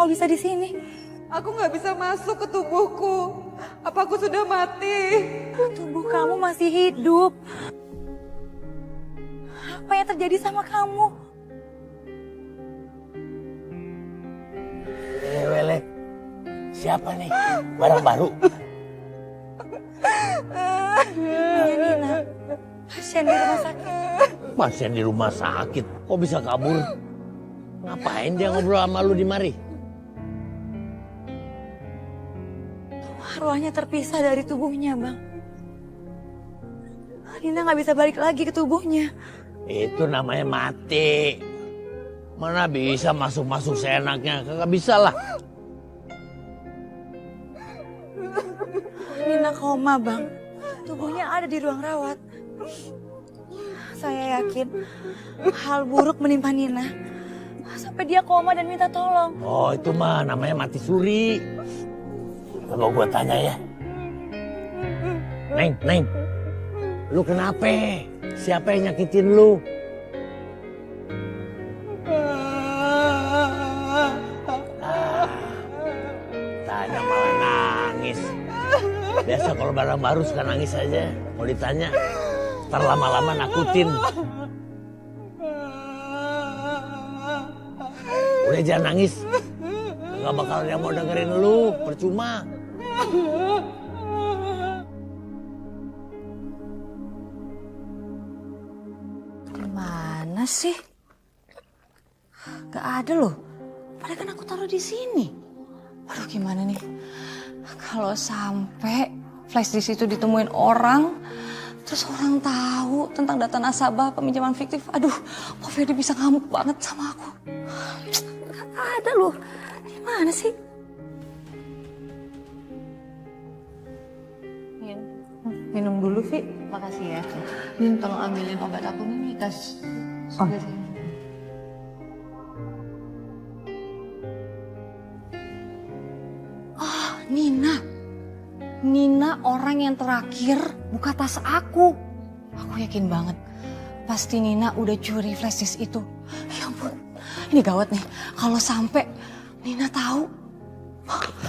kalau bisa di sini? Aku nggak bisa masuk ke tubuhku. Apa aku sudah mati? Tubuh kamu masih hidup. Apa yang terjadi sama kamu? Welek, siapa nih? Barang baru? Iya Nina, pasien di rumah sakit. Pasien di rumah sakit, kok bisa kabur? Ngapain dia ngobrol sama lu di mari? Arwahnya terpisah dari tubuhnya, Bang. Nina nggak bisa balik lagi ke tubuhnya. Itu namanya mati. Mana bisa masuk-masuk seenaknya? Kagak bisa lah. Nina koma, Bang. Tubuhnya ada di ruang rawat. Saya yakin hal buruk menimpa Nina. Sampai dia koma dan minta tolong. Oh itu mah namanya mati suri. Coba gua tanya ya. Neng, lu kenapa? Siapa yang nyakitin lu? Tanya malah nangis. Biasa kalau barang baru suka nangis aja. Mau ditanya, ntar lama-lama nakutin. Udah jangan nangis. Gak bakal yang mau dengerin lu, percuma. Mana sih? Gak ada loh. Padahal kan aku taruh di sini. Waduh gimana nih? Kalau sampai flash disk itu ditemuin orang, terus orang tahu tentang data nasabah peminjaman fiktif, aduh, Pak Ferdi bisa ngamuk banget sama aku. Gak ada loh. Gimana sih? Minum dulu, Vi. Makasih ya. Min, tolong ambilin obat aku nih, kas. Oh. Oh, Nina. Nina orang yang terakhir buka tas aku. Aku yakin banget. Pasti Nina udah curi flash disk itu. Ya ampun. Ini gawat nih. Kalau sampai Nina tahu.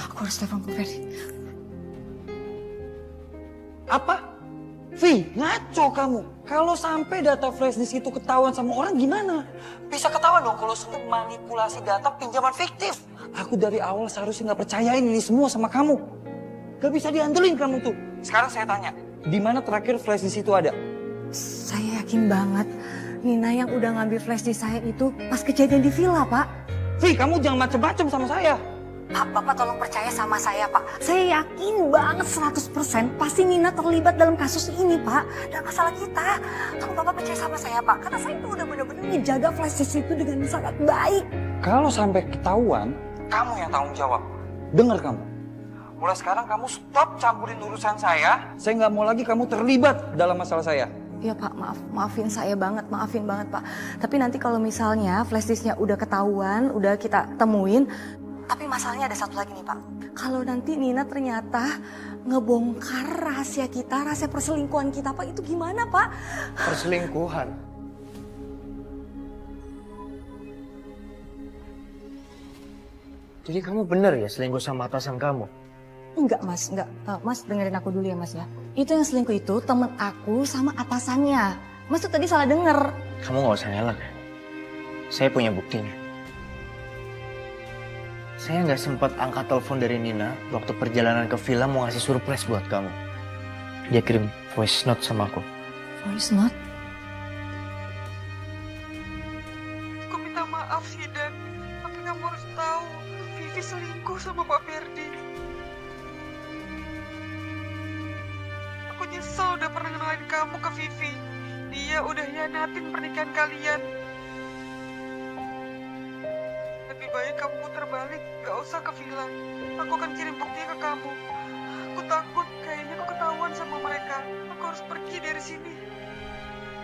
Aku harus telepon Pak Ferdi. Apa? Vi, ngaco kamu. Kalau sampai data flash disk itu ketahuan sama orang gimana? Bisa ketahuan dong kalau semua manipulasi data pinjaman fiktif. Aku dari awal seharusnya nggak percayain ini semua sama kamu. Gak bisa diandelin kamu tuh. Sekarang saya tanya, di mana terakhir flash disk itu ada? Saya yakin banget Nina yang udah ngambil flash disk saya itu pas kejadian di villa, Pak. Vi, kamu jangan macem-macem sama saya. Pak, Bapak tolong percaya sama saya, Pak. Saya yakin banget 100% pasti Nina terlibat dalam kasus ini, Pak. Dan masalah kita. Tolong Bapak percaya sama saya, Pak. Karena saya itu udah benar-benar menjaga flash disk itu dengan sangat baik. Kalau sampai ketahuan, kamu yang tanggung jawab. Dengar kamu. Mulai sekarang kamu stop campurin urusan saya. Saya nggak mau lagi kamu terlibat dalam masalah saya. Iya Pak, maafin saya banget, maafin banget Pak. Tapi nanti kalau misalnya flash disknya udah ketahuan, udah kita temuin. Tapi masalahnya ada satu lagi nih Pak. Kalau nanti Nina ternyata ngebongkar rahasia kita, rahasia perselingkuhan kita Pak, itu gimana Pak? Perselingkuhan? Jadi kamu bener ya selingkuh sama atasan kamu? Enggak Mas, enggak. Mas dengerin aku dulu ya Mas ya. Itu yang selingkuh itu temen aku sama atasannya. Mas tuh tadi salah denger. Kamu gak usah ngelak ya. Saya punya buktinya. Saya nggak sempat angkat telepon dari Nina waktu perjalanan ke villa mau ngasih surprise buat kamu. Dia kirim voice note sama aku. Voice note? Aku minta maaf sih Dan. Tapi kamu harus tahu, Vivi selingkuh sama Pak Ferdi. Aku nyesel udah pernah kenalin kamu ke Vivi. Dia udah hianatin pernikahan kalian. Lebih baik kamu putar balik, gak usah ke villa. Aku akan kirim buktinya ke kamu. Aku takut kayaknya aku ketahuan sama mereka. Aku harus pergi dari sini.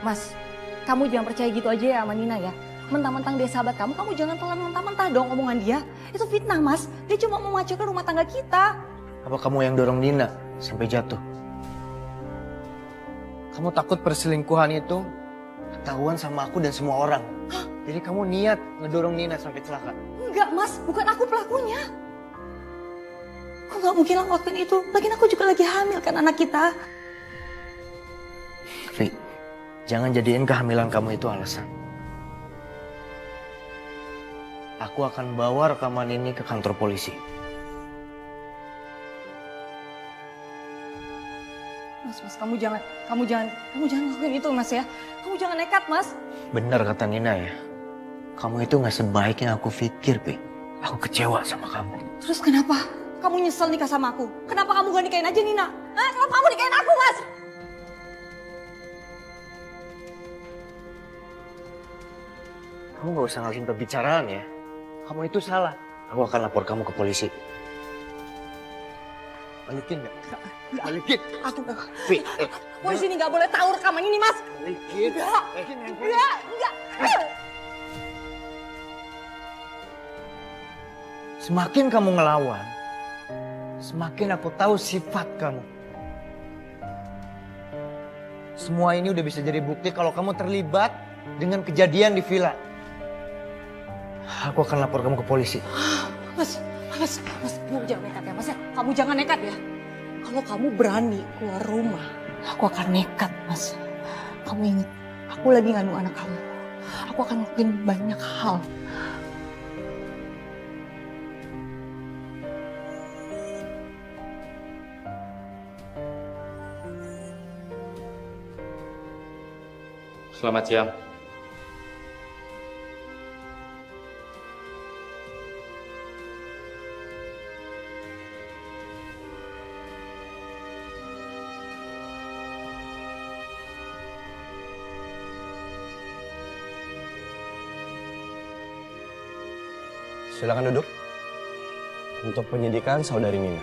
Mas, kamu jangan percaya gitu aja ya sama Nina ya. Mentang-mentang dia sahabat kamu, kamu jangan telan mentah-mentah dong omongan dia. Itu fitnah Mas, dia cuma mau mengacaukan rumah tangga kita. Apa kamu yang dorong Nina sampai jatuh? Kamu takut perselingkuhan itu ketahuan sama aku dan semua orang. Jadi kamu niat ngedorong Nina sampai celaka. Enggak, Mas. Bukan aku pelakunya. Aku nggak mungkin lakuin itu. Lagian aku juga lagi hamil kan anak kita. Vi, jangan jadiin kehamilan kamu itu alasan. Aku akan bawa rekaman ini ke kantor polisi. Mas, kamu jangan lakuin itu, Mas ya. Kamu jangan nekat, Mas. Benar kata Nina ya. Kamu itu gak sebaik yang aku pikir, Vi. Aku kecewa sama kamu. Terus kenapa? Kamu nyesel nikah sama aku? Kenapa kamu gak nikahin aja Nina? Hah? Kenapa kamu nikahin aku, Mas? Kamu gak usah ngalihin pembicaraan ya. Kamu itu salah. Aku akan lapor kamu ke polisi. Balikin gak? Balikin. Aku Vi, polisi ini gak boleh tahu rekaman ini, Mas. balikin. Enggak. Semakin kamu ngelawan, semakin aku tahu sifat kamu. Semua ini udah bisa jadi bukti kalau kamu terlibat dengan kejadian di villa. Aku akan lapor kamu ke polisi. Mas, kamu jangan nekat ya, Mas ya. Kamu jangan nekat ya. Kalau kamu berani keluar rumah, aku akan nekat, Mas. Kamu ingat, aku lagi ngandung anak kamu. Aku akan ngelakuin banyak hal. Selamat siang. Silakan duduk. Untuk penyidikan saudari Nina.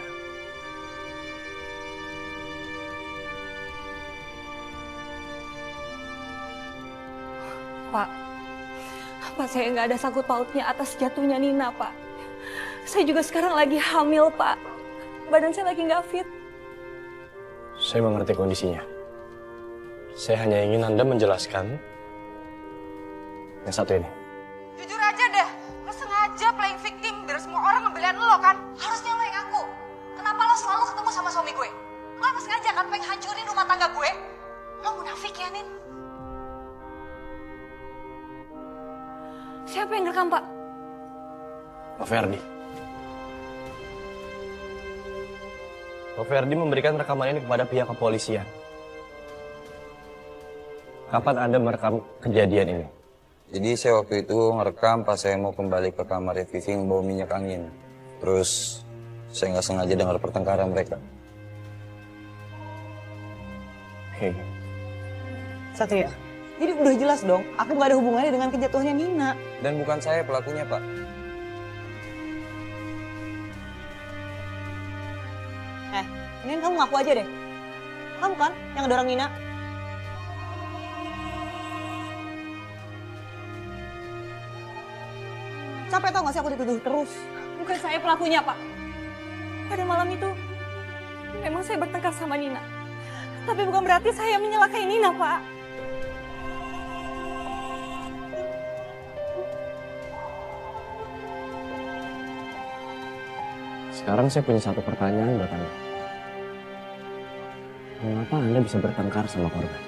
Pak, saya nggak ada sangkut pautnya atas jatuhnya Nina, Pak. Saya juga sekarang lagi hamil, Pak. Badan saya lagi nggak fit. Saya mengerti kondisinya. Saya hanya ingin Anda menjelaskan yang satu ini. Jujur aja deh, lo sengaja playing victim biar semua orang ngebelain lo kan? Harusnya lo yang ngaku. Kenapa lo selalu ketemu sama suami gue? Lo emang sengaja kan pengen hancurin rumah tangga gue? Lo munafik ya, Nin? Siapa yang rekam, Pak? Pak Ferdi. Pak Ferdi memberikan rekaman ini kepada pihak kepolisian. Kapan Anda merekam kejadian ini? Jadi saya waktu itu ngerekam pas saya mau kembali ke kamar Vivi membawa minyak angin. Terus saya nggak sengaja dengar pertengkaran mereka. Oke. Satria, jadi udah jelas dong, aku nggak ada hubungannya dengan kejatuhannya Nina. Dan bukan saya pelakunya, Pak. Ini kamu ngaku aja deh. Kamu kan yang ngedorong Nina? Capek tau gak sih aku dituduh terus? Bukan saya pelakunya, Pak. Pada malam itu, memang saya bertengkar sama Nina. Tapi bukan berarti saya menyalakai Nina, Pak. Sekarang saya punya satu pertanyaan buat Anda. Mengapa Anda bisa bertengkar sama korban?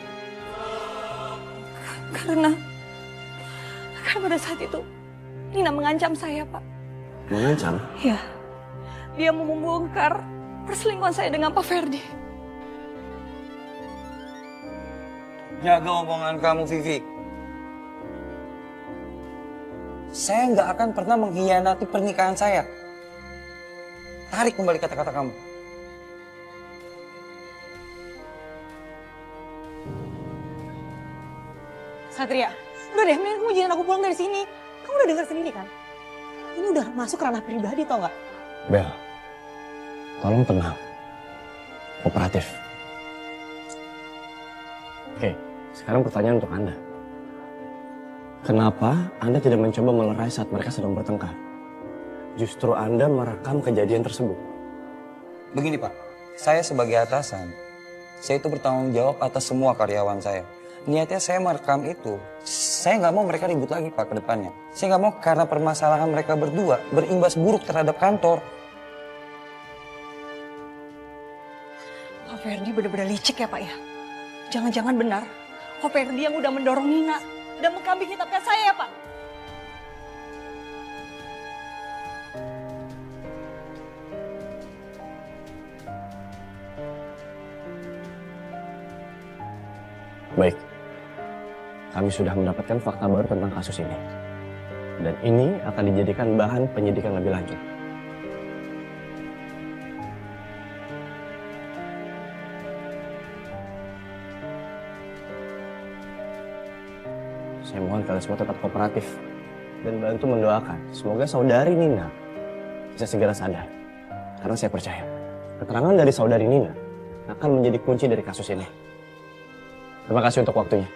Karena pada saat itu, Nina mengancam saya, Pak. Mengancam? Ya, dia mau membongkar perselingkuhan saya dengan Pak Ferdi. Jaga omongan kamu, Vivi. Saya nggak akan pernah mengkhianati pernikahan saya. Tarik kembali kata-kata kamu. Satria, udah deh, mending kamu jangan aku pulang dari sini. Kamu udah dengar sendiri kan? Ini udah masuk ranah pribadi tau gak? Bel, tolong tenang. Kooperatif. Oke, sekarang pertanyaan untuk Anda. Kenapa Anda tidak mencoba melerai saat mereka sedang bertengkar? Justru Anda merekam kejadian tersebut. Begini, Pak. Saya sebagai atasan, saya itu bertanggung jawab atas semua karyawan saya. Niatnya saya merekam itu, saya nggak mau mereka ribut lagi Pak ke depannya. Saya nggak mau karena permasalahan mereka berdua berimbas buruk terhadap kantor. Kok Ferdi bener-bener licik ya Pak ya? Jangan-jangan benar, Kok Ferdi yang udah mendorong Nina dan mengkambing hitamkan saya ya Pak? Baik, kami sudah mendapatkan fakta baru tentang kasus ini. Dan ini akan dijadikan bahan penyidikan lebih lanjut. Saya mohon kalian semua tetap kooperatif dan bantu mendoakan. Semoga saudari Nina bisa segera sadar. Karena saya percaya, keterangan dari saudari Nina akan menjadi kunci dari kasus ini. Terima kasih untuk waktunya.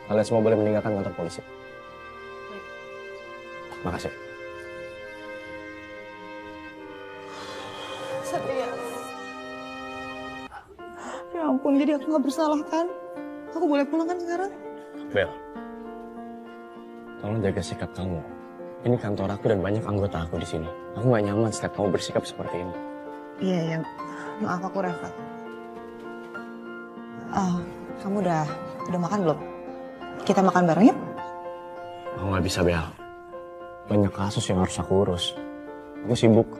Kalian semua boleh meninggalkan kantor polisi. Terima kasih. Satria. Ya ampun, jadi aku gak bersalah kan? Aku boleh pulang kan sekarang? Bel, tolong jaga sikap kamu. Ini kantor aku dan banyak anggota aku di sini. Aku gak nyaman setiap kamu bersikap seperti ini. Iya, ya. Maaf aku Reva. Kamu udah makan belum? Kita makan bareng yuk? Aku gak bisa, Bel. Banyak kasus yang harus aku urus. Aku sibuk.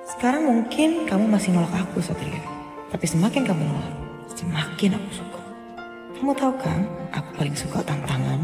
Sekarang mungkin kamu masih nolak aku, Satria. Tapi semakin kamu nolak, semakin aku suka. Kamu tahu kan, aku paling suka tantangan